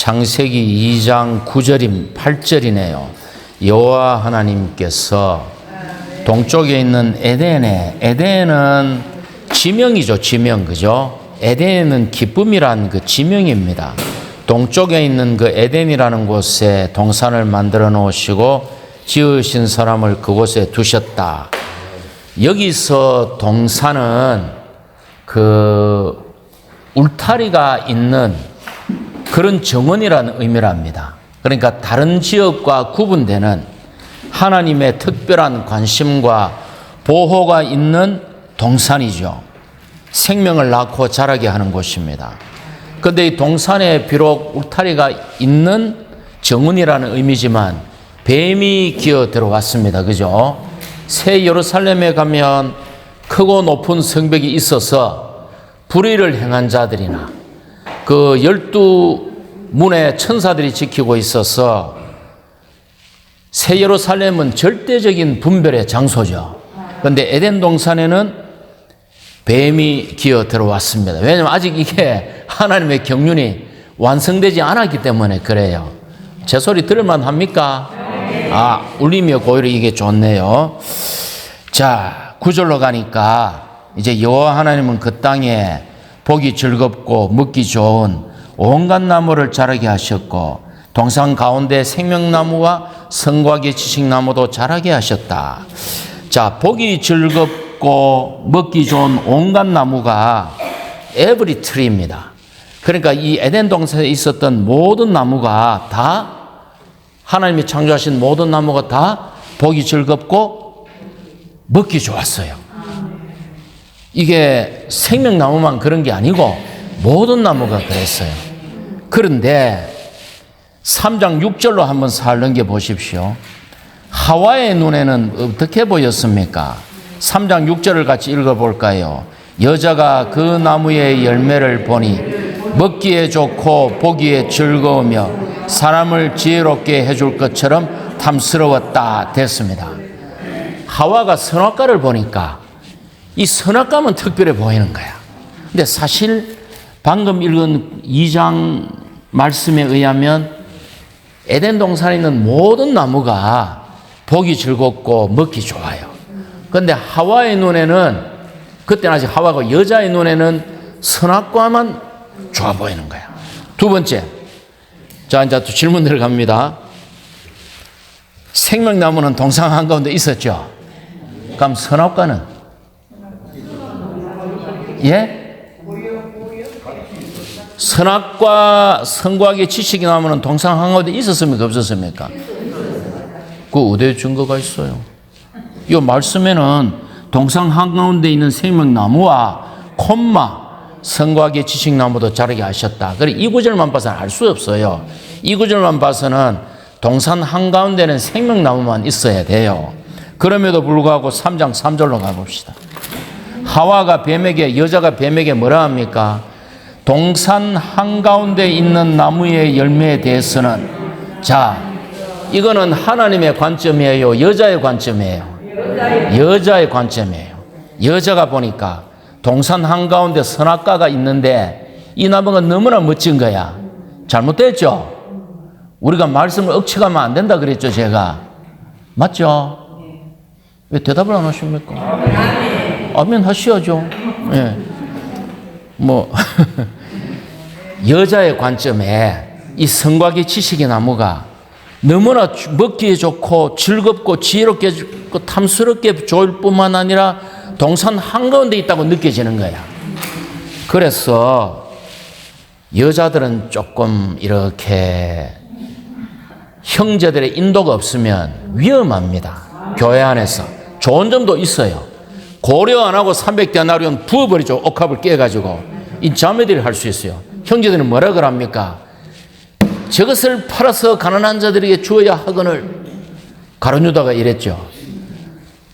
창세기 2장 8절이네요. 여호와 하나님께서 동쪽에 있는 에덴은 지명이죠. 지명, 그죠? 에덴은 기쁨이란 그 지명입니다. 동쪽에 있는 그 에덴이라는 곳에 동산을 만들어 놓으시고 지으신 사람을 그곳에 두셨다. 여기서 동산은 그 울타리가 있는 그런 정원이라는 의미랍니다. 그러니까 다른 지역과 구분되는 하나님의 특별한 관심과 보호가 있는 동산이죠. 생명을 낳고 자라게 하는 곳입니다. 그런데 이 동산에 비록 울타리가 있는 정원이라는 의미지만 뱀이 기어 들어왔습니다. 그죠? 새 예루살렘에 가면 크고 높은 성벽이 있어서 불의를 행한 자들이나 그 12문의 천사들이 지키고 있어서 새 예루살렘은 절대적인 분별의 장소죠. 그런데 에덴 동산에는 뱀이 기어 들어왔습니다. 왜냐하면 아직 이게 하나님의 경륜이 완성되지 않았기 때문에 그래요. 제 소리 들을만 합니까? 울림이 고의로 이게 좋네요. 자, 9절로 가니까 이제 여호와 하나님은 그 땅에 보기 즐겁고 먹기 좋은 온갖 나무를 자라게 하셨고 동산 가운데 생명나무와 선과의 지식나무도 자라게 하셨다. 자, 보기 즐겁고 먹기 좋은 온갖 나무가 every tree입니다. 그러니까 이 에덴 동산에 있었던 모든 나무가 다 하나님이 창조하신 모든 나무가 다 보기 즐겁고 먹기 좋았어요. 이게 생명나무만 그런 게 아니고 모든 나무가 그랬어요. 그런데 3장 6절로 한번 살 넘겨 보십시오. 하와의 눈에는 어떻게 보였습니까? 3장 6절을 같이 읽어볼까요? 여자가 그 나무의 열매를 보니 먹기에 좋고 보기에 즐거우며 사람을 지혜롭게 해줄 것처럼 탐스러웠다 됐습니다. 하와가 선악과를 보니까 이 선악과만 특별해 보이는 거야. 근데 사실 방금 읽은 2장 말씀에 의하면 에덴 동산에 있는 모든 나무가 보기 즐겁고 먹기 좋아요. 그런데 하와의 눈에는, 그때는 아직 하와가 여자의 눈에는 선악과만 좋아 보이는 거야. 두 번째, 자 이제 또 질문 들어갑니다. 생명나무는 동산 한가운데 있었죠. 그럼 선악과는? 예? 선악과 선과의 지식이 나무는 동산 한가운데 있었습니까? 없었습니까? 그 어디에 증거가 있어요? 이 말씀에는 동산 한가운데 있는 생명나무와 선과의 지식나무도 자라게 하셨다. 그래 이 구절만 봐서는 알 수 없어요. 이 구절만 봐서는 동산 한가운데는 생명나무만 있어야 돼요. 그럼에도 불구하고 3장 3절로 가봅시다. 하와가 뱀에게, 여자가 뱀에게 뭐라 합니까? 동산 한가운데 있는 나무의 열매에 대해서는, 자, 이거는 하나님의 관점이에요? 여자의 관점이에요? 여자의 관점이에요. 여자가 보니까 동산 한가운데 선악과가 있는데 이 나무가 너무나 멋진 거야. 잘못됐죠? 우리가 말씀을 억측하면 안 된다 그랬죠, 제가. 맞죠? 왜 대답을 안 하십니까? 아멘 하셔야죠. 예. 여자의 관점에 이 선과의 지식의 나무가 너무나 먹기에 좋고 즐겁고 지혜롭게 탐스럽게 좋을 뿐만 아니라 동산 한가운데 있다고 느껴지는 거야. 그래서 여자들은 조금 이렇게 형제들의 인도가 없으면 위험합니다. 교회 안에서. 좋은 점도 있어요. 고려 안 하고 300데나리온 부어버리죠. 옥합을 깨가지고. 이 자매들이 할 수 있어요. 형제들은 뭐라 그럽니까? 저것을 팔아서 가난한 자들에게 주어야 하거늘. 가룟유다가 이랬죠.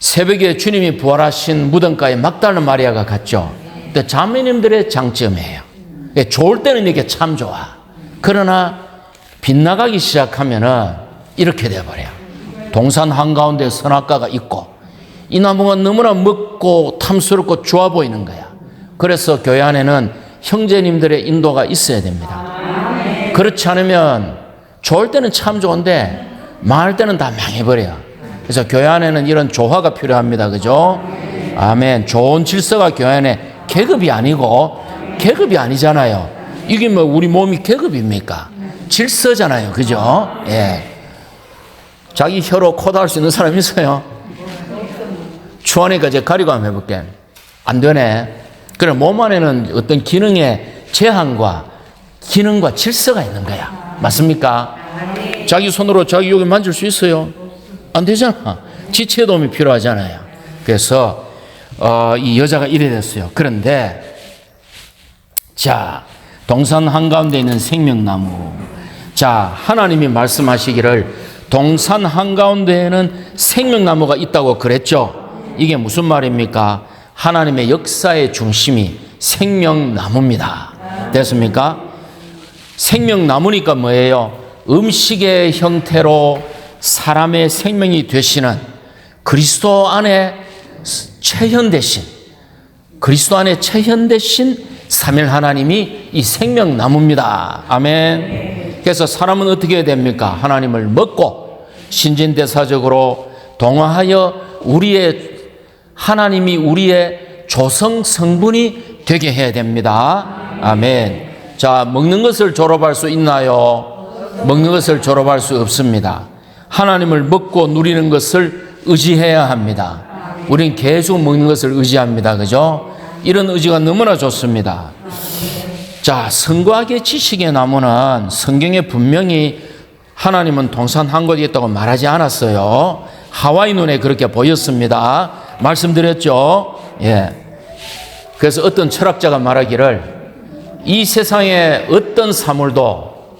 새벽에 주님이 부활하신 무덤가에 막달라 마리아가 갔죠. 근데 자매님들의 장점이에요. 좋을 때는 이게 참 좋아. 그러나 빗나가기 시작하면은 이렇게 돼버려요. 동산 한가운데 선악과가 있고 이 나무가 너무나 먹고 탐스럽고 좋아 보이는 거야. 그래서 교회 안에는 형제님들의 인도가 있어야 됩니다. 그렇지 않으면 좋을 때는 참 좋은데 망할 때는 다 망해버려요. 그래서 교회 안에는 이런 조화가 필요합니다. 그죠? 아멘. 좋은 질서가 교회 안에 계급이 아니고 계급이 아니잖아요. 이게 뭐 우리 몸이 계급입니까? 질서잖아요. 그죠? 예. 자기 혀로 코도 할 수 있는 사람 있어요? 추하니까 이제 가리고 한번 해볼게. 안 되네. 그래, 몸 안에는 어떤 기능의 제한과 기능과 질서가 있는 거야. 맞습니까? 자기 손으로 자기 여기 만질 수 있어요? 안 되잖아. 지체의 도움이 필요하잖아요. 그래서 이 여자가 이래 됐어요. 그런데 자, 동산 한가운데 있는 생명나무. 자, 하나님이 말씀하시기를 동산 한가운데에는 생명나무가 있다고 그랬죠. 이게 무슨 말입니까? 하나님의 역사의 중심이 생명나무입니다. 됐습니까? 생명나무니까 뭐예요? 음식의 형태로 사람의 생명이 되시는 그리스도 안에 체현되신, 그리스도 안에 체현되신 삼일 하나님이 이 생명나무입니다. 아멘. 그래서 사람은 어떻게 해야 됩니까? 하나님을 먹고 신진대사적으로 동화하여 하나님이 우리의 조성 성분이 되게 해야 됩니다. 아멘. 자, 먹는 것을 졸업할 수 있나요? 먹는 것을 졸업할 수 없습니다. 하나님을 먹고 누리는 것을 의지해야 합니다. 우리는 계속 먹는 것을 의지합니다. 그죠? 이런 의지가 너무나 좋습니다. 자, 성과학의 지식의 나무는 성경에 분명히 하나님은 동산 한 곳에 있다고 말하지 않았어요. 하와이 눈에 그렇게 보였습니다. 말씀드렸죠? 예. 그래서 어떤 철학자가 말하기를 이 세상에 어떤 사물도,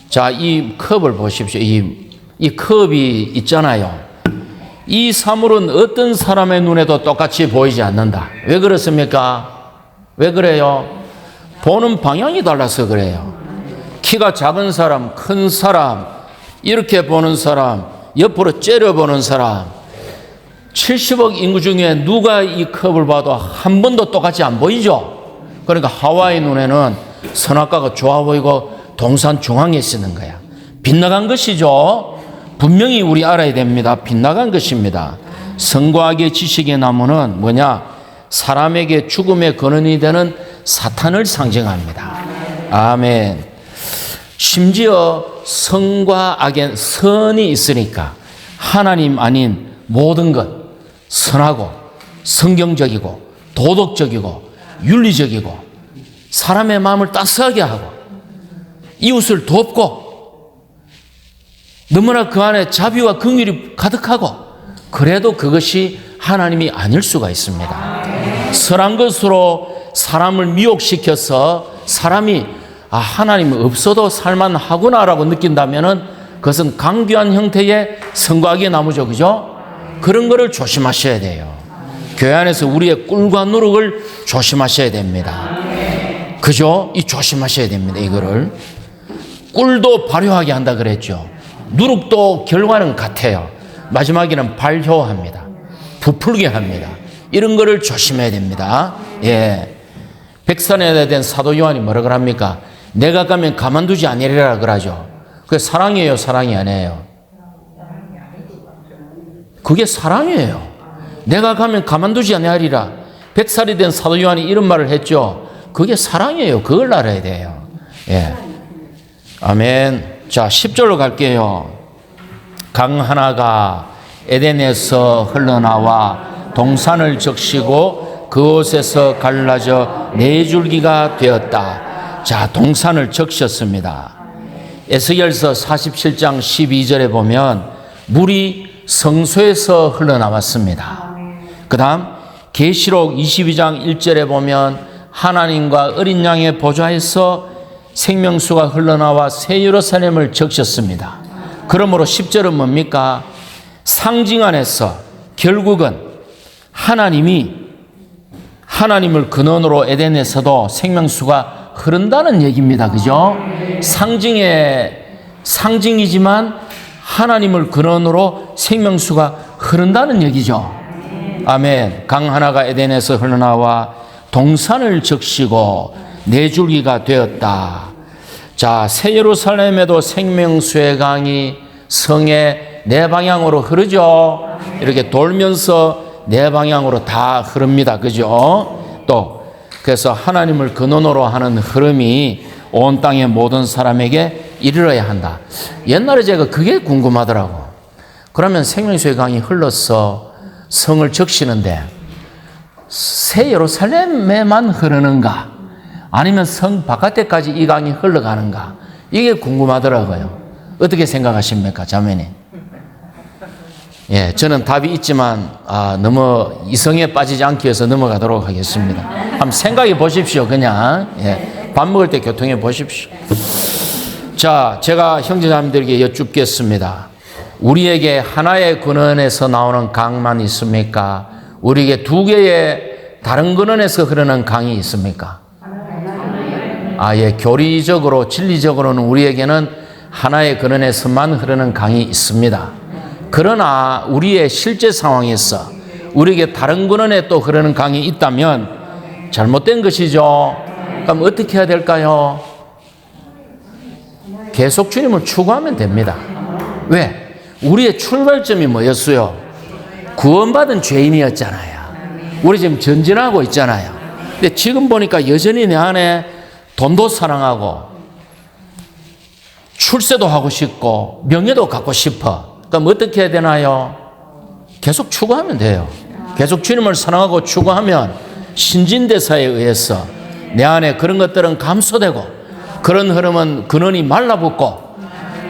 자, 이 컵을 보십시오. 이 컵이 있잖아요. 이 사물은 어떤 사람의 눈에도 똑같이 보이지 않는다. 왜 그렇습니까? 왜 그래요? 보는 방향이 달라서 그래요. 키가 작은 사람, 큰 사람, 이렇게 보는 사람, 옆으로 째려보는 사람, 70억 인구 중에 누가 이 컵을 봐도 한 번도 똑같이 안 보이죠? 그러니까 하와이 눈에는 선악과가 좋아 보이고 동산 중앙에 쓰는 거야. 빗나간 것이죠. 분명히 우리 알아야 됩니다. 빗나간 것입니다. 성과학의 지식의 나무는 뭐냐? 사람에게 죽음의 근원이 되는 사탄을 상징합니다. 아멘. 심지어 선과 악에 선이 있으니까 하나님 아닌 모든 것, 선하고 성경적이고 도덕적이고 윤리적이고 사람의 마음을 따스하게 하고 이웃을 돕고 너무나 그 안에 자비와 긍휼이 가득하고, 그래도 그것이 하나님이 아닐 수가 있습니다. 선한 것으로 사람을 미혹시켜서 사람이 하나님이 없어도 살만하구나라고 느낀다면 그것은 강교한 형태의 성과학의 나무죠. 그죠? 그런 거를 조심하셔야 돼요. 교회 안에서 우리의 꿀과 누룩을 조심하셔야 됩니다. 그죠? 조심하셔야 됩니다. 이거를. 꿀도 발효하게 한다 그랬죠. 누룩도 결과는 같아요. 마지막에는 발효합니다. 부풀게 합니다. 이런 거를 조심해야 됩니다. 예. 백산에 대한 사도 요한이 뭐라 그럽니까? 내가 가면 가만두지 아니리라 그러죠. 그게 사랑이에요, 사랑이 아니에요? 그게 사랑이에요. 내가 가면 가만두지 아니하리라. 백살이 된 사도 요한이 이런 말을 했죠. 그게 사랑이에요. 그걸 알아야 돼요. 예. 아멘. 자, 10절로 갈게요. 강 하나가 에덴에서 흘러나와 동산을 적시고 그곳에서 갈라져 네 줄기가 되었다. 자, 동산을 적셨습니다. 에스겔서 47장 12절에 보면 물이 성소에서 흘러나왔습니다. 그 다음 계시록 22장 1절에 보면 하나님과 어린 양의 보좌에서 생명수가 흘러나와 새 예루살렘을 적셨습니다. 그러므로 10절은 뭡니까? 상징 안에서 결국은 하나님을 근원으로 에덴에서도 생명수가 흐른다는 얘기입니다. 그죠? 상징이지만 하나님을 근원으로 생명수가 흐른다는 얘기죠. 아멘. 강 하나가 에덴에서 흘러나와 동산을 적시고 네 줄기가 되었다. 자, 새 예루살렘에도 생명수의 강이 성의 네 방향으로 흐르죠. 이렇게 돌면서 네 방향으로 다 흐릅니다. 그죠? 또 그래서 하나님을 근원으로 하는 흐름이 온 땅의 모든 사람에게 이르러야 한다. 옛날에 제가 그게 궁금하더라고. 그러면 생명수의 강이 흘러서 성을 적시는데 새 예루살렘에만 흐르는가? 아니면 성 바깥에까지 이 강이 흘러가는가? 이게 궁금하더라고요. 어떻게 생각하십니까, 자매님? 예, 저는 답이 있지만 너무 이성에 빠지지 않기 위해서 넘어가도록 하겠습니다. 한번 생각해 보십시오, 그냥. 예, 밥 먹을 때 교통해 보십시오. 자, 제가 형제자매들에게 여쭙겠습니다. 우리에게 하나의 근원에서 나오는 강만 있습니까? 우리에게 두 개의 다른 근원에서 흐르는 강이 있습니까? 예, 교리적으로, 진리적으로는 우리에게는 하나의 근원에서만 흐르는 강이 있습니다. 그러나 우리의 실제 상황에서 우리에게 다른 근원에 또 흐르는 강이 있다면 잘못된 것이죠. 그럼 어떻게 해야 될까요? 계속 주님을 추구하면 됩니다. 왜? 우리의 출발점이 뭐였어요? 구원받은 죄인이었잖아요. 우리 지금 전진하고 있잖아요. 근데 지금 보니까 여전히 내 안에 돈도 사랑하고 출세도 하고 싶고 명예도 갖고 싶어. 그럼 어떻게 해야 되나요? 계속 추구하면 돼요. 계속 주님을 사랑하고 추구하면 신진대사에 의해서 내 안에 그런 것들은 감소되고 그런 흐름은 근원이 말라붙고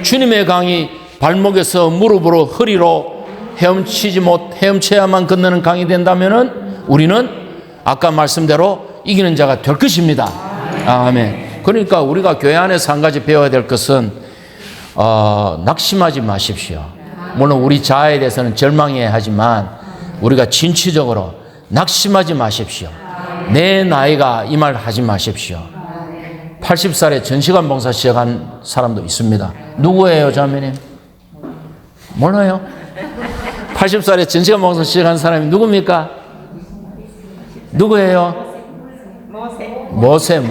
주님의 강이 발목에서 무릎으로 허리로 헤엄쳐야만 건너는 강이 된다면은 우리는 아까 말씀대로 이기는 자가 될 것입니다. 아멘. 그러니까 우리가 교회 안에서 한 가지 배워야 될 것은 낙심하지 마십시오. 물론 우리 자아에 대해서는 절망해야 하지만 우리가 진취적으로 낙심하지 마십시오. 내 나이가 이 말 하지 마십시오. 80살에 전시관 봉사 시작한 사람도 있습니다. 누구예요, 자매님? 몰라요? 80살에 전시관 봉사 시작한 사람이 누굽니까? 누구예요? 모세는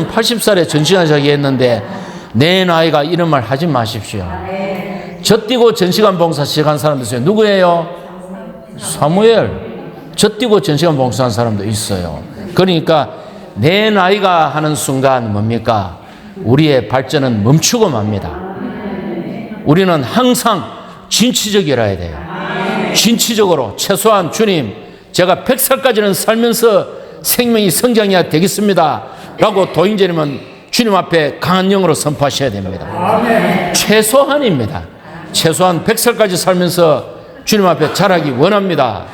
80살에 전시관 시작했는데 내 나이가 이런 말 하지 마십시오. 젖뛰고 전시관 봉사 시작한 사람도 있어요. 누구예요? 사무엘. 젖뛰고 전시관 봉사한 사람도 있어요. 그러니까 내 나이가 하는 순간 뭡니까? 우리의 발전은 멈추고 맙니다. 우리는 항상 진취적이라야 돼요. 진취적으로 최소한 주님, 제가 100살까지는 살면서 생명이 성장해야 되겠습니다 라고 도인제님은 주님 앞에 강한 영으로 선포하셔야 됩니다. 최소한입니다. 최소한 100살까지 살면서 주님 앞에 자라기 원합니다.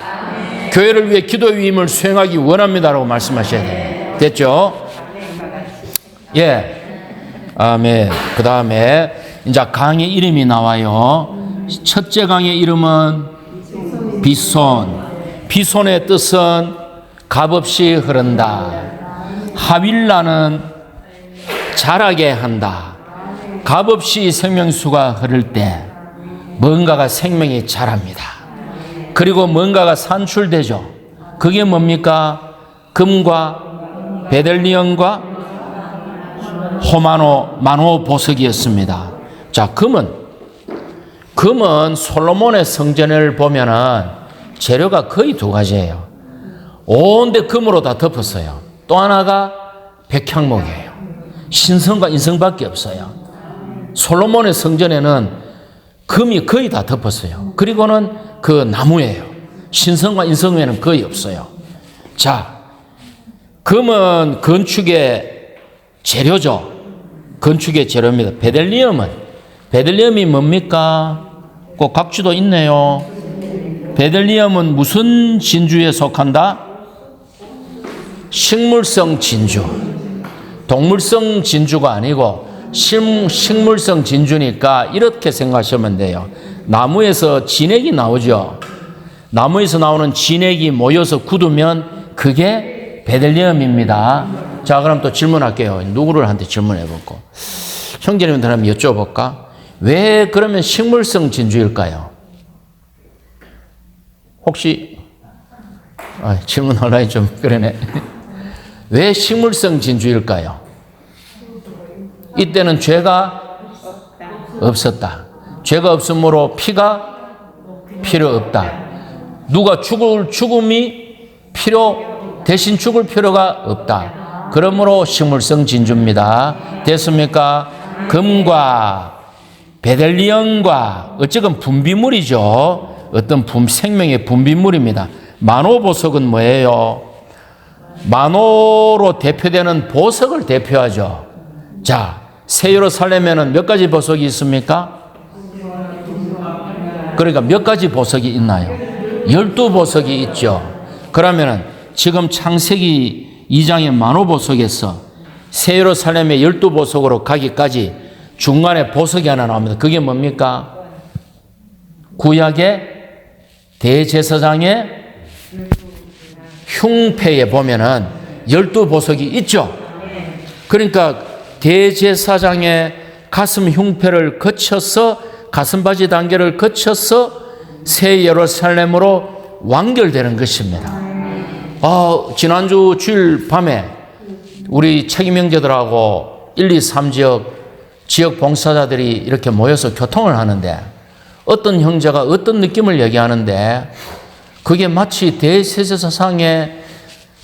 교회를 위해 기도의 위임을 수행하기 원합니다라고 말씀하셔야 됩니다. 됐죠? 예. 아멘. 그 다음에 이제 강의 이름이 나와요. 첫째 강의 이름은 비손. 비손의 뜻은 값없이 흐른다. 하윌라는 자라게 한다. 값없이 생명수가 흐를 때 뭔가가 생명이 자랍니다. 그리고 뭔가가 산출되죠. 그게 뭡니까? 금과 베들리엄과 마노 보석이었습니다. 자, 금은 솔로몬의 성전을 보면은 재료가 거의 두 가지예요. 온데 금으로 다 덮었어요. 또 하나가 백향목이에요. 신성과 인성밖에 없어요. 솔로몬의 성전에는 금이 거의 다 덮었어요. 그리고는 그 나무예요. 신성과 인성 외에는 거의 없어요. 자, 금은 건축의 재료죠. 건축의 재료입니다. 베들리엄이 뭡니까? 꼭 각주도 있네요. 베들리엄은 무슨 진주에 속한다? 식물성 진주. 동물성 진주가 아니고 식물성 진주니까 이렇게 생각하시면 돼요. 나무에서 진액이 나오죠. 나무에서 나오는 진액이 모여서 굳으면 그게 베들리엄입니다. 자, 그럼 또 질문할게요. 누구를 한테 질문해볼까? 형제님한테 한번 여쭤볼까? 왜 그러면 식물성 진주일까요? 혹시 질문하려니 좀 그러네. 왜 식물성 진주일까요? 이때는 죄가 없었다. 죄가 없으므로 피가 필요 없다. 누가 죽음이 대신 죽을 필요가 없다. 그러므로 식물성 진주입니다. 됐습니까? 금과 베델리엄과 어쨌든 분비물이죠. 어떤 생명의 분비물입니다. 만호보석은 뭐예요? 만호로 대표되는 보석을 대표하죠. 자, 새 예루살렘에는 몇 가지 보석이 있습니까? 그러니까 몇 가지 보석이 있나요? 12보석이 있죠. 그러면은 지금 창세기 2장의 만호보석에서 새 예루살렘의 12보석으로 가기까지 중간에 보석이 하나 나옵니다. 그게 뭡니까? 구약의 대제사장의 흉패에 보면은 12보석이 있죠. 그러니까 대제사장의 가슴 흉패를 거쳐서 가슴바지 단계를 거쳐서 새 예루살렘으로 완결되는 것입니다. 지난주 주일 밤에 우리 책임 형제들하고 1, 2, 3 지역 봉사자들이 이렇게 모여서 교통을 하는데 어떤 형제가 어떤 느낌을 얘기하는데 그게 마치 대제사장의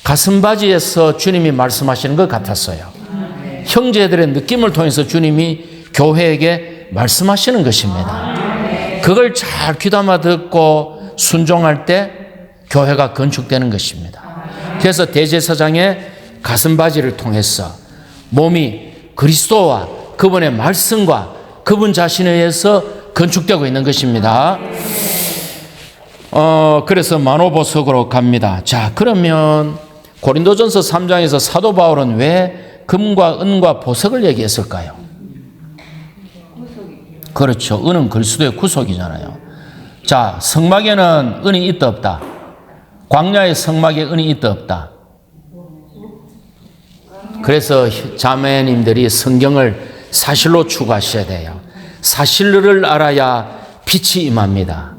가슴바지에서 주님이 말씀하시는 것 같았어요. 형제들의 느낌을 통해서 주님이 교회에게 말씀하시는 것입니다. 그걸 잘 귀담아 듣고 순종할 때 교회가 건축되는 것입니다. 그래서 대제사장의 가슴바지를 통해서 몸이 그리스도와 그분의 말씀과 그분 자신에 의해서 건축되고 있는 것입니다. 그래서 만호보석으로 갑니다. 자, 그러면 고린도전서 3장에서 사도 바울은 왜 금과 은과 보석을 얘기했을까요? 그렇죠. 은은 그리스도의 구속이잖아요. 자, 성막에는 은이 있다 없다? 광야의 성막에 은이 있다 없다? 그래서 자매님들이 성경을 사실로 추구하셔야 돼요. 사실을 알아야 빛이 임합니다.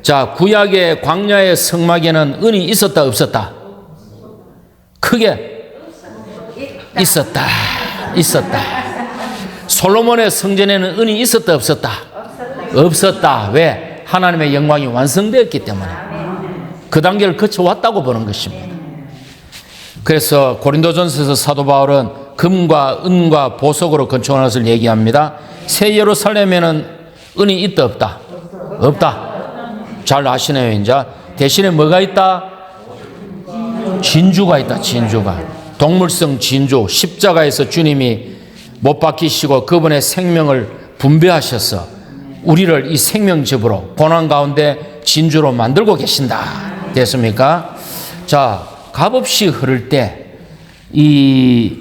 자, 구약의 광야의 성막에는 은이 있었다 없었다? 크게 있었다. 솔로몬의 성전에는 은이 있었다 없었다? 없었다. 왜? 하나님의 영광이 완성되었기 때문에 그 단계를 거쳐왔다고 보는 것입니다. 그래서 고린도전서에서 사도 바울은 금과 은과 보석으로 건축한 것을 얘기합니다. 새 예루살렘에는 은이 있다 없다? 없다. 잘 아시네요. 이제 대신에 뭐가 있다? 진주가 있다. 진주가. 동물성 진주. 십자가에서 주님이 못 박히시고 그분의 생명을 분배하셔서 우리를 이 생명즙으로 고난 가운데 진주로 만들고 계신다. 됐습니까? 자, 값없이 흐를 때 이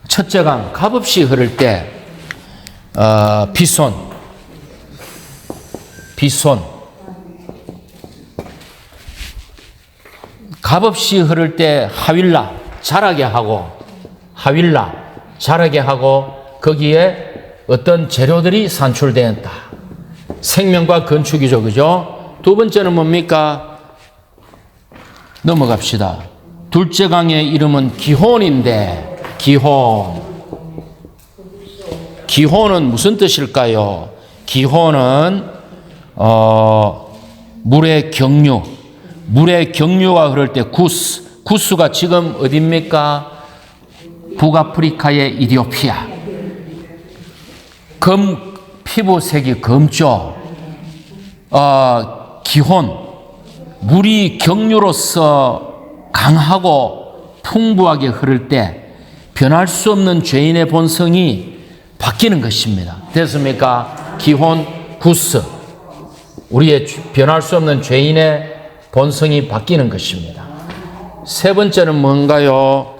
첫째 강 값없이 흐를 때 비손 값없이 흐를 때 하윌라 자라게 하고 거기에 어떤 재료들이 산출되었다. 생명과 건축이죠. 그죠? 두 번째는 뭡니까? 넘어갑시다. 둘째 강의 이름은 기혼인데 기혼은 무슨 뜻일까요? 기혼은 물의 경류가 흐를 때 구스가 지금 어디입니까? 북아프리카의 이디오피아. 피부색이 검죠. 기혼, 물이 경류로서 강하고 풍부하게 흐를 때 변할 수 없는 죄인의 본성이 바뀌는 것입니다. 됐습니까? 기혼, 구스. 우리의 변할 수 없는 죄인의 본성이 바뀌는 것입니다. 세 번째는 뭔가요?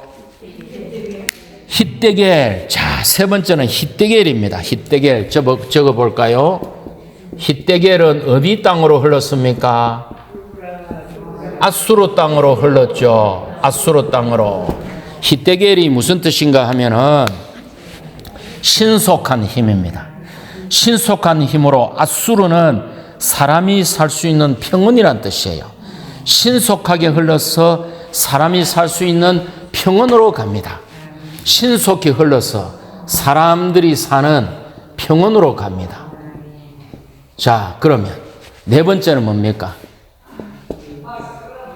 힛데겔. 자, 세 번째는 힛데겔입니다. 힛데겔 적어 볼까요? 힛데겔은 어디 땅으로 흘렀습니까? 아수르 땅으로 흘렀죠. 아수르 땅으로. 힛데겔이 무슨 뜻인가 하면은 신속한 힘입니다. 신속한 힘으로 아수르는 사람이 살 수 있는 평원이란 뜻이에요. 신속하게 흘러서 사람이 살 수 있는 평원으로 갑니다. 신속히 흘러서 사람들이 사는 평원으로 갑니다. 자, 그러면 네 번째는 뭡니까?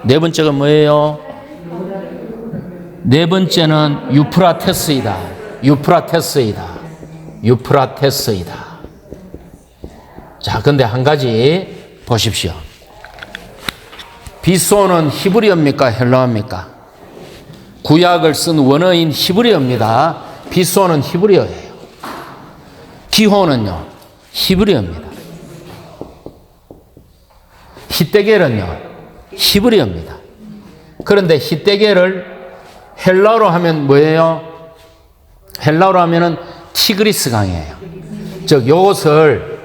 네 번째가 뭐예요? 네 번째는 유프라테스이다. 유프라테스이다. 유프라테스이다. 자, 근데 한 가지 보십시오. 비소는 히브리어입니까? 헬라어입니까? 구약을 쓴 원어인 히브리어입니다. 비소는 히브리어예요. 기호는요, 히브리어입니다. 히데겔은요, 히브리어입니다. 그런데 히데겔을 헬라어로 하면 뭐예요? 헬라어로 하면은 티그리스 강이에요. 즉, 이것을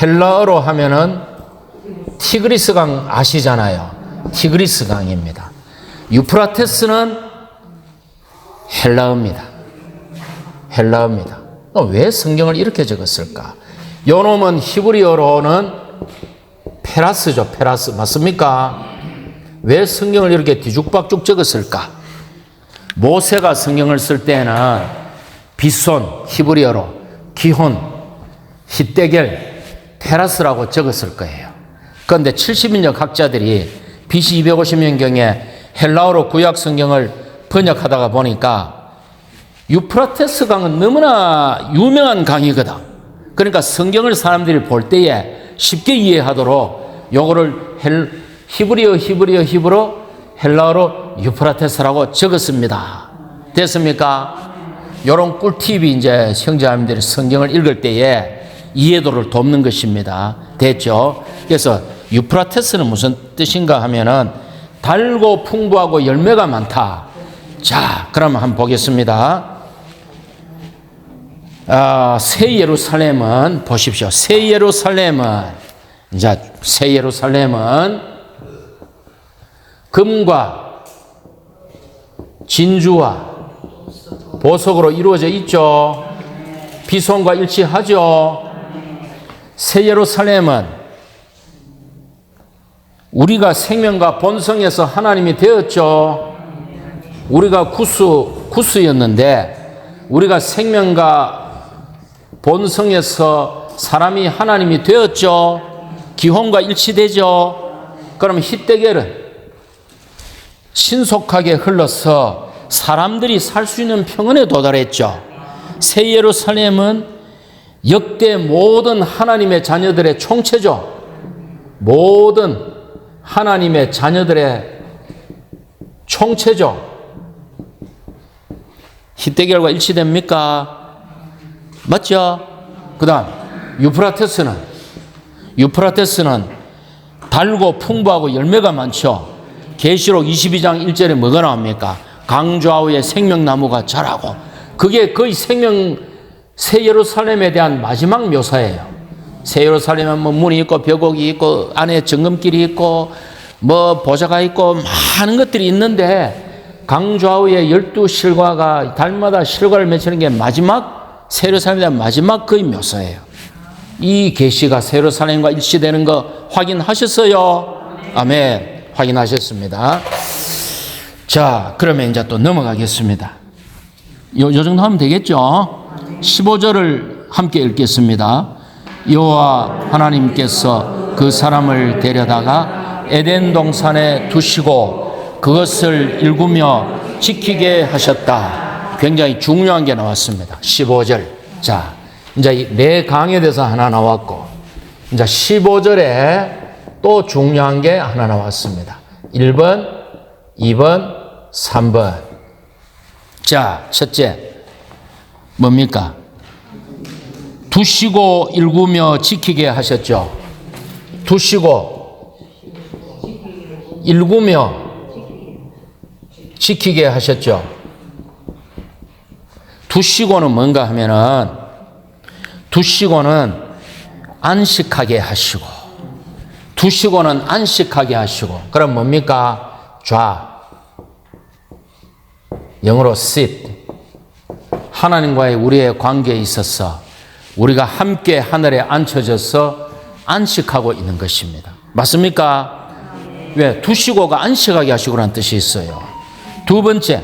헬라어로 하면은 티그리스 강 아시잖아요. 티그리스 강입니다. 유프라테스는 헬라어입니다. 헬라어입니다. 왜 성경을 이렇게 적었을까? 요놈은 히브리어로는 페라스죠. 페라스. 맞습니까? 왜 성경을 이렇게 뒤죽박죽 적었을까? 모세가 성경을 쓸 때는 비손 히브리어로 기혼, 히데겔, 페라스라고 적었을 거예요. 그런데 70인역 학자들이 BC 250년경에 헬라어로 구약 성경을 번역하다가 보니까 유프라테스 강은 너무나 유명한 강이거든. 그러니까 성경을 사람들이 볼 때에 쉽게 이해하도록 요거를 히브리어 헬라어로 유프라테스라고 적었습니다. 됐습니까? 요런 꿀팁이 이제 형제자매들이 성경을 읽을 때에 이해도를 돕는 것입니다. 됐죠? 그래서 유프라테스는 무슨 뜻인가 하면은 달고 풍부하고 열매가 많다. 자, 그러면 한번 보겠습니다. 새 예루살렘은 보십시오. 새 예루살렘은 금과 진주와 보석으로 이루어져 있죠. 비손과 일치하죠. 새 예루살렘은 우리가 생명과 본성에서 하나님이 되었죠. 우리가 구스였는데 우리가 생명과 본성에서 사람이 하나님이 되었죠. 기혼과 일치되죠. 그러면 히데겔은 신속하게 흘러서 사람들이 살 수 있는 평원에 도달했죠. 새 예루살렘은 역대 모든 하나님의 자녀들의 총체죠. 모든 하나님의 자녀들의 총체죠. 히데겔과 일치됩니까? 맞죠? 그 다음 유프라테스는 달고 풍부하고 열매가 많죠. 계시록 22장 1절에 뭐가 나옵니까? 강좌우의 생명나무가 자라고. 그게 거의 새 예루살렘에 대한 마지막 묘사예요. 새 예루살렘은 뭐 문이 있고 벽옥이 있고 안에 정금길이 있고 뭐 보좌가 있고 많은 것들이 있는데 강좌우의 12실과가 달마다 실과를 맺히는 게 마지막 새 예루살렘에 대한 마지막 거의 묘사예요. 이 계시가 새 예루살렘과 일치되는 거 확인하셨어요? 아멘. 확인하셨습니다. 자, 그러면 이제 또 넘어가겠습니다. 요 정도 하면 되겠죠? 15절을 함께 읽겠습니다. 여호와 하나님께서 그 사람을 데려다가 에덴 동산에 두시고 그것을 일구며 지키게 하셨다. 굉장히 중요한 게 나왔습니다. 15절. 자, 이제 네 강에 대해서 하나 나왔고, 이제 15절에 또 중요한 게 하나 나왔습니다. 1번, 2번, 3번. 자, 첫째. 뭡니까? 두시고 일구며 지키게 하셨죠. 두시고 일구며 지키게 하셨죠. 두시고는 뭔가 하면은 두시고는 안식하게 하시고 두시고는 안식하게 하시고 그럼 뭡니까? 영어로 sit. 하나님과의 우리의 관계에 있어서 우리가 함께 하늘에 앉혀져서 안식하고 있는 것입니다. 맞습니까? 왜? 두시고가 안식하게 하시고라는 뜻이 있어요. 두 번째,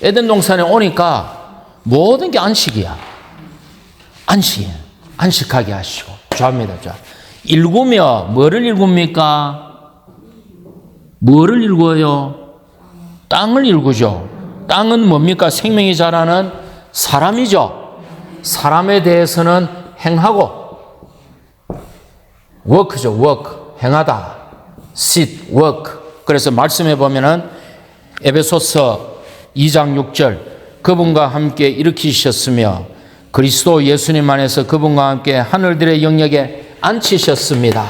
에덴 동산에 오니까 모든 게 안식이야. 안식이야. 안식하게 하시고. 좋아합니다. 좋아. 일구며 뭐를 일굽니까? 뭐를 일구어요? 땅을 일구죠. 땅은 뭡니까? 생명이 자라는 사람이죠. 사람에 대해서는 행하고, work죠. work. 행하다. sit, work. 그래서 말씀해 보면은 에베소서 2장 6절 그분과 함께 일으키셨으며 그리스도 예수님 안에서 그분과 함께 하늘들의 영역에 앉히셨습니다.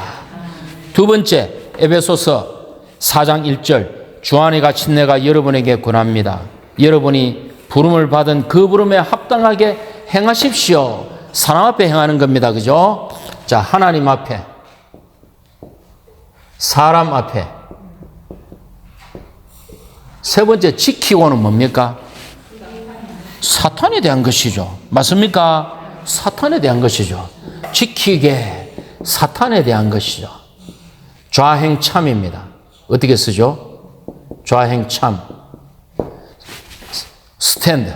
두 번째 에베소서 4장 1절 주 안에 갇힌 내가 여러분에게 권합니다. 여러분이 부름을 받은 그 부름에 합당하게 행하십시오. 사람 앞에 행하는 겁니다. 그죠? 자, 하나님 앞에, 사람 앞에. 세 번째 지키고는 뭡니까? 사탄에 대한 것이죠. 맞습니까? 사탄에 대한 것이죠. 지키게 사탄에 대한 것이죠. 좌행참입니다. 어떻게 쓰죠? 좌행참. 스탠드.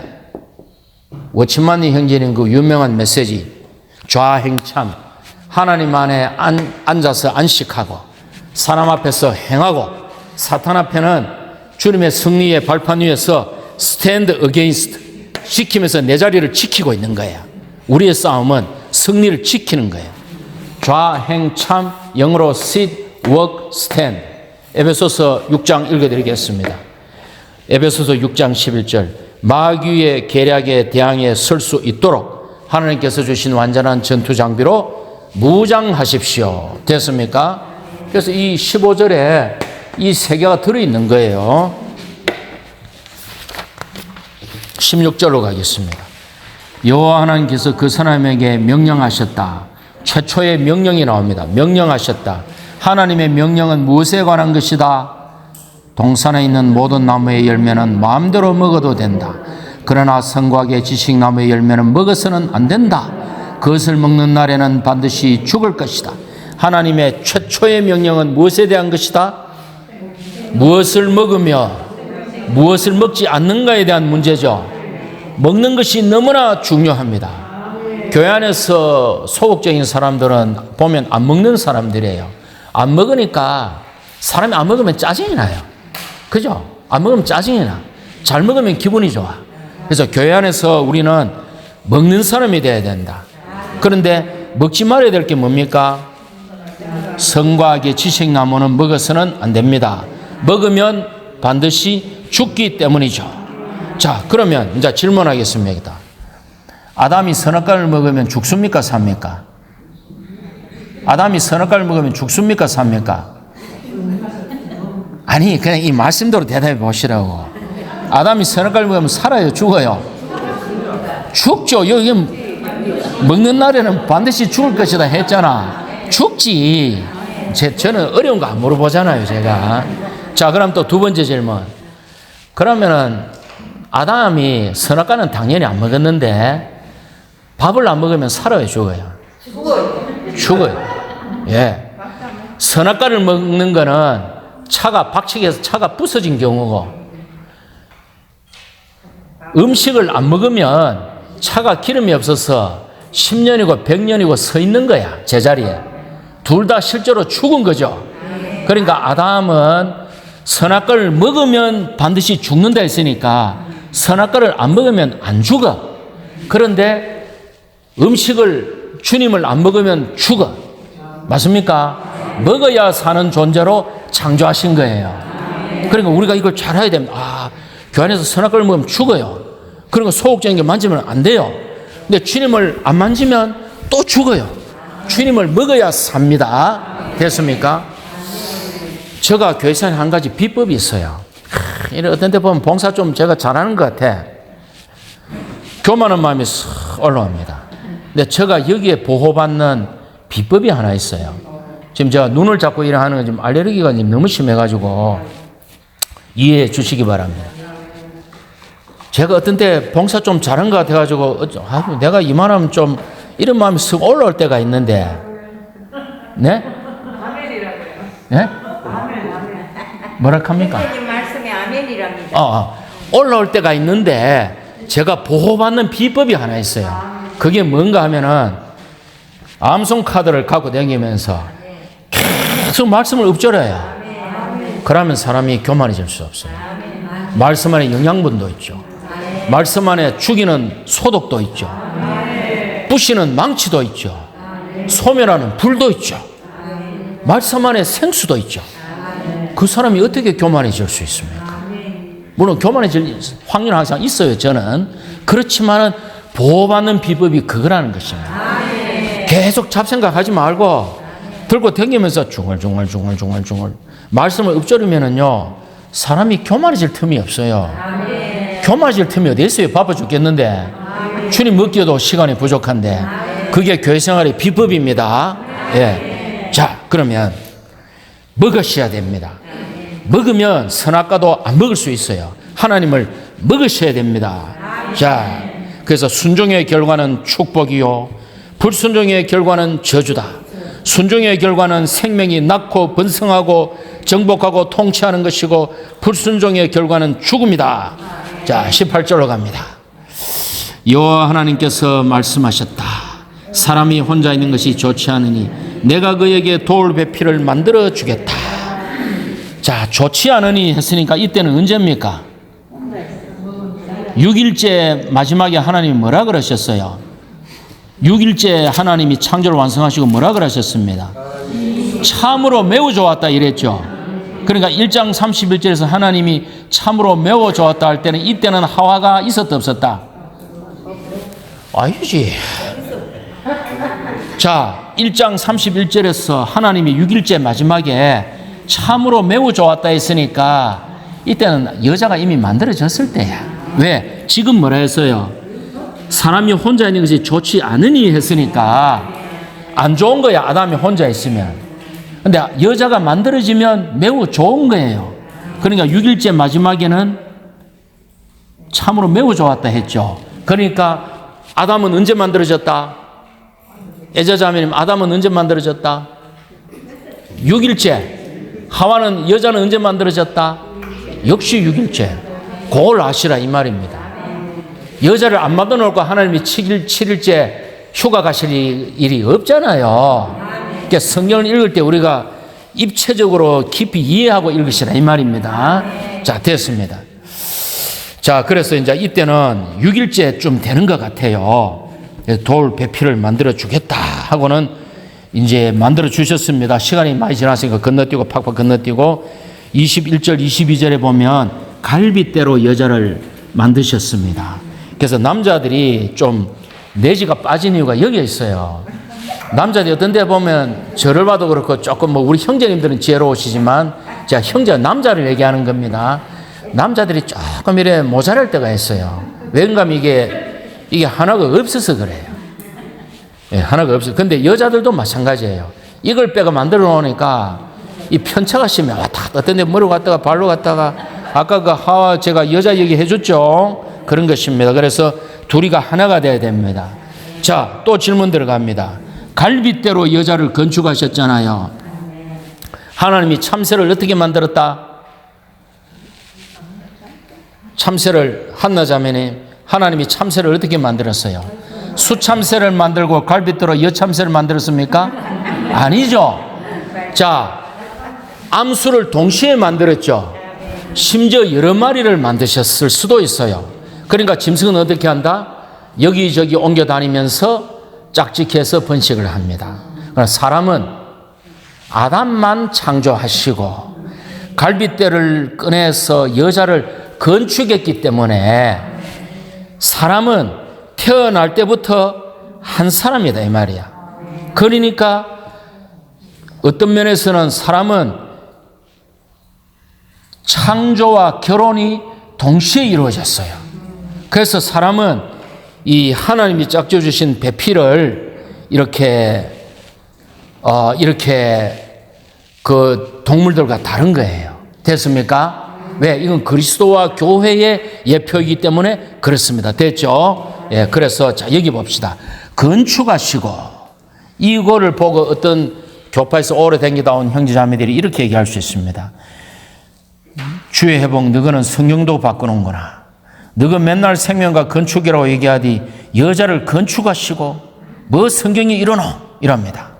워치만니 형제님 그 유명한 메시지. 좌행참. 하나님 안에 앉아서 안식하고 사람 앞에서 행하고 사탄 앞에는 주님의 승리의 발판 위에서 스탠드 어게인스트 지키면서 내 자리를 지키고 있는 거야. 우리의 싸움은 승리를 지키는 거예요. 좌행참, 영어로 sit, work, stand. 에베소서 6장 읽어드리겠습니다. 에베소서 6장 11절 마귀의 계략에 대항해 설 수 있도록 하나님께서 주신 완전한 전투 장비로 무장하십시오. 됐습니까? 그래서 이 15절에 이 세 개가 들어있는 거예요. 16절로 가겠습니다. 여호와 하나님께서 그 사람에게 명령하셨다. 최초의 명령이 나옵니다. 명령하셨다. 하나님의 명령은 무엇에 관한 것이다? 동산에 있는 모든 나무의 열매는 마음대로 먹어도 된다. 그러나 선과의 지식나무의 열매는 먹어서는 안 된다. 그것을 먹는 날에는 반드시 죽을 것이다. 하나님의 최초의 명령은 무엇에 대한 것이다? 무엇을 먹으며 무엇을 먹지 않는가에 대한 문제죠. 먹는 것이 너무나 중요합니다. 교회 안에서 소극적인 사람들은 보면 안 먹는 사람들이에요. 안 먹으니까 사람이 안 먹으면 짜증이 나요. 그죠? 안 먹으면 짜증이 나. 잘 먹으면 기분이 좋아. 그래서 교회 안에서 우리는 먹는 사람이 돼야 된다. 그런데 먹지 말아야 될 게 뭡니까? 성과 악의 지식나무는 먹어서는 안 됩니다. 먹으면 반드시 죽기 때문이죠. 자, 그러면 이제 질문하겠습니다. 아담이 선악과를 먹으면 죽습니까? 삽니까? 아담이 선악과를 먹으면 죽습니까? 삽니까? 아니, 그냥 이 말씀대로 대답해 보시라고. 아담이 선악과를 먹으면 살아요? 죽어요? 죽죠. 여기 먹는 날에는 반드시 죽을 것이다 했잖아. 죽지. 저는 어려운 거 안 물어보잖아요, 제가. 자, 그럼 또 두 번째 질문. 그러면은 아담이 선악과는 당연히 안 먹었는데 밥을 안 먹으면 살아요, 죽어요? 죽어요. 예. 선악과를 먹는 거는 차가 박치기에서 차가 부서진 경우고 음식을 안 먹으면 차가 기름이 없어서 10년이고 100년이고 서 있는 거야, 제자리에. 둘 다 실제로 죽은 거죠. 그러니까 아담은 선악과를 먹으면 반드시 죽는다 했으니까 선악과를 안 먹으면 안 죽어. 그런데 음식을 주님을 안 먹으면 죽어. 맞습니까? 먹어야 사는 존재로 창조하신 거예요. 그러니까 우리가 이걸 잘 해야 됩니다. 아, 교회 안에서 선악과를 먹으면 죽어요. 그러니까 소극적인 게 만지면 안 돼요. 근데 주님을 안 만지면 또 죽어요. 주님을 먹어야 삽니다. 됐습니까? 제가 교회에서 한 가지 비법이 있어요. 어떤 데 보면 봉사 좀 제가 잘하는 것 같아. 교만한 마음이 싹 올라옵니다. 근데 제가 여기에 보호받는 비법이 하나 있어요. 지금 제가 눈을 잡고 일하는 건 지금 알레르기가 지금 너무 심해가지고 이해해 주시기 바랍니다. 제가 어떤 때 봉사 좀 잘한 것 같아가지고 내가 이만하면 좀 이런 마음이 쓱 올라올 때가 있는데, 네? 네? 뭐라 합니까? 말씀에 아멘이랍니다. 올라올 때가 있는데 제가 보호받는 비법이 하나 있어요. 그게 뭔가 하면은 암송 카드를 갖고 다니면서 계속 말씀을 읊조려요. 그러면 사람이 교만해질 수 없어요. 말씀 안에 영양분도 있죠. 말씀 안에 죽이는 소독도 있죠. 부시는 망치도 있죠. 소멸하는 불도 있죠. 말씀 안에 생수도 있죠. 그 사람이 어떻게 교만해질 수 있습니까? 물론 교만해질 확률은 항상 있어요. 저는. 그렇지만은 보호받는 비법이 그거라는 것입니다. 계속 잡생각하지 말고 들고 다니면서 중얼중얼 말씀을 읊조리면은요 사람이 교만해질 틈이 없어요. 교만해질 틈이 어디 있어요? 바빠 죽겠는데 주님 먹기에도 시간이 부족한데 그게 교회 생활의 비법입니다. 예. 자, 그러면 먹으셔야 됩니다. 먹으면 선악과도 안 먹을 수 있어요. 하나님을 먹으셔야 됩니다. 자, 그래서 순종의 결과는 축복이요, 불순종의 결과는 저주다. 순종의 결과는 생명이 낳고 번성하고 정복하고 통치하는 것이고, 불순종의 결과는 죽음이다. 자, 18절로 갑니다. 여호와 하나님께서 말씀하셨다. 사람이 혼자 있는 것이 좋지 않으니 내가 그에게 돌 배필을 만들어 주겠다. 자, 좋지 않으니 했으니까 이때는 언제입니까? 6일째 마지막에 하나님이 뭐라 그러셨어요? 6일째 하나님이 창조를 완성하시고 뭐라 그러셨습니다? 참으로 매우 좋았다 이랬죠. 그러니까 1장 31절에서 하나님이 참으로 매우 좋았다 할 때는 이때는 하와가 있었다 없었다? 아니지. 자, 1장 31절에서 하나님이 6일째 마지막에 참으로 매우 좋았다 했으니까 이때는 여자가 이미 만들어졌을 때야. 왜? 지금 뭐라 했어요? 사람이 혼자 있는 것이 좋지 않으니 했으니까 안 좋은 거야, 아담이 혼자 있으면. 근데 여자가 만들어지면 매우 좋은 거예요. 그러니까 6일째 마지막에는 참으로 매우 좋았다 했죠. 그러니까 아담은 언제 만들어졌다? 애자자매님, 아담은 언제 만들어졌다? 6일째. 하와는, 여자는 언제 만들어졌다? 역시 6일째. 그걸 아시라 이 말입니다. 여자를 안 만들어 놓고 하나님이 7일째 휴가 가실 일이 없잖아요. 그러니까 성경을 읽을 때 우리가 입체적으로 깊이 이해하고 읽으시라 이 말입니다. 자, 됐습니다. 자, 그래서 이제 이때는 6일째쯤 되는 것 같아요. 돌 배필을 만들어 주겠다 하고는 이제 만들어 주셨습니다. 시간이 많이 지났으니까 건너뛰고 팍팍 건너뛰고 21절 22절에 보면 갈빗대로 여자를 만드셨습니다. 그래서 남자들이 좀 내지가 빠진 이유가 여기에 있어요. 남자들이 어떤 데 보면 저를 봐도 그렇고 조금 뭐 우리 형제님들은 지혜로우시지만 제가 형제 남자를 얘기하는 겁니다. 남자들이 조금 이래 모자랄 때가 있어요. 왠가 이게 하나가 없어서 그래요. 예, 하나가 없어요. 근데 여자들도 마찬가지예요. 이걸 빼가 만들어 놓으니까 이 편차가 심해. 왔다 갔다 어떤 데 머리 갔다가 발로 갔다가 아까 그 하와 제가 여자 얘기 해줬죠. 그런 것입니다. 그래서 둘이가 하나가 돼야 됩니다. 자, 또 질문 들어갑니다. 갈빗대로 여자를 건축하셨잖아요. 하나님이 참새를 어떻게 만들었다? 참새를, 한나자매님, 하나님이 참새를 어떻게 만들었어요? 수참새를 만들고 갈빗대로 여참새를 만들었습니까? 아니죠. 자, 암수를 동시에 만들었죠. 심지어 여러 마리를 만드셨을 수도 있어요. 그러니까 짐승은 어떻게 한다? 여기저기 옮겨 다니면서 짝짓해서 번식을 합니다. 그러나 사람은 아담만 창조하시고 갈빗대를 꺼내서 여자를 건축했기 때문에 사람은 태어날 때부터 한 사람이다 이 말이야. 그러니까 어떤 면에서는 사람은 창조와 결혼이 동시에 이루어졌어요. 그래서 사람은 이 하나님이 짝져 주신 배필을 이렇게 그 동물들과 다른 거예요. 됐습니까? 왜? 이건 그리스도와 교회의 예표이기 때문에 그렇습니다. 됐죠? 예, 그래서 자, 여기 봅시다. 건축하시고 이거를 보고 어떤 교파에서 오래 댕기다 온 형제자매들이 이렇게 얘기할 수 있습니다. 주의 회복, 너희는 성경도 바꿔놓은구나. 너가 맨날 생명과 건축이라고 얘기하디 여자를 건축하시고 뭐 성경이 이러노? 이랍니다.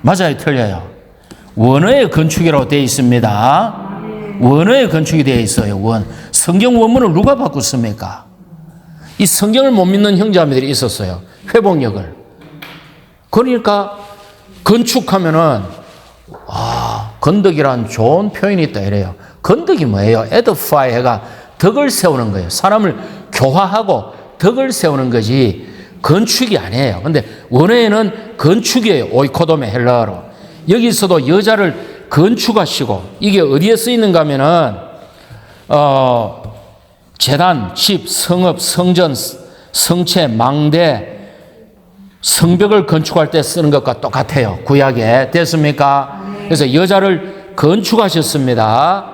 맞아요, 틀려요? 원어의 건축이라고 되어 있습니다. 원어의 건축이 되어 있어요. 성경 원문을 누가 바꿨습니까? 이 성경을 못 믿는 형제자매들이 있었어요. 회복력을. 그러니까 건축하면은 건덕이란 좋은 표현이 있다 이래요. 건덕이 뭐예요? edify 해가 덕을 세우는 거예요. 사람을 교화하고 덕을 세우는 거지 건축이 아니에요. 근데 원어에는 건축이에요. 오이코도메 헬라어로. 여기서도 여자를 건축하시고 이게 어디에 쓰이는가 하면은 제단, 집, 성읍, 성전, 성체, 망대, 성벽을 건축할 때 쓰는 것과 똑같아요. 구약에. 됐습니까? 그래서 여자를 건축하셨습니다.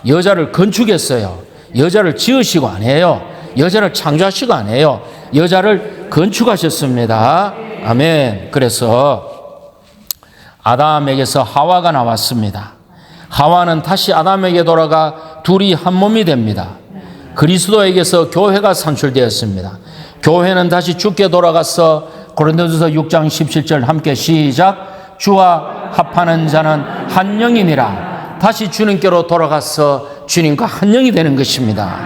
여자를 건축했어요. 여자를 지으시고 안 해요. 여자를 창조하시고 안 해요. 여자를 건축하셨습니다. 아멘. 그래서 아담에게서 하와가 나왔습니다. 하와는 다시 아담에게 돌아가 둘이 한 몸이 됩니다. 그리스도에게서 교회가 산출되었습니다. 교회는 다시 주께 돌아가서 고린도전서 6장 17절 함께 시작. 주와 합하는 자는 한 영이니라. 다시 주님께로 돌아가서 주님과 한 영이 되는 것입니다.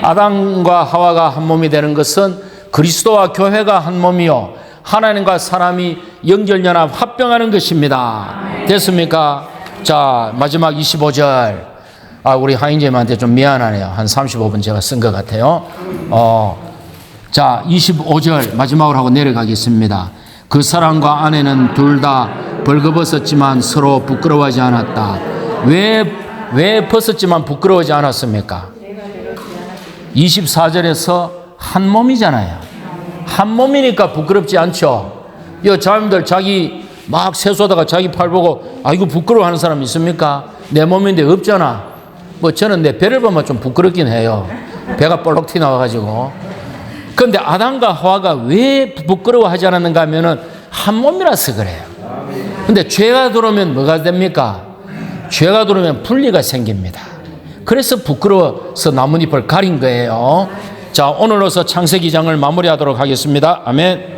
아담과 하와가 한 몸이 되는 것은 그리스도와 교회가 한 몸이요 하나님과 사람이 연결연합 합병하는 것입니다. 됐습니까? 자, 마지막 25절. 우리 하인제님한테 좀 미안하네요. 한 35분 제가 쓴 것 같아요. 자, 25절 마지막으로 하고 내려가겠습니다. 그 사람과 아내는 둘 다 벌거벗었지만 서로 부끄러워하지 않았다. 왜 벗었지만 부끄러워하지 않았습니까? 24절에서 한 몸이잖아요. 한 몸이니까 부끄럽지 않죠. 이 자매들 자기 막 세수하다가 자기 팔 보고 아이고 부끄러워하는 사람 있습니까? 내 몸인데 없잖아. 뭐 저는 내 배를 보면 좀 부끄럽긴 해요. 배가 볼록 튀어나와가지고. 그런데 아담과 하와가 왜 부끄러워하지 않았는가 하면은 한 몸이라서 그래요. 근데 죄가 들어오면 뭐가 됩니까? 죄가 들어오면 분리가 생깁니다. 그래서 부끄러워서 나뭇잎을 가린 거예요. 자, 오늘로서 창세기 장을 마무리하도록 하겠습니다. 아멘.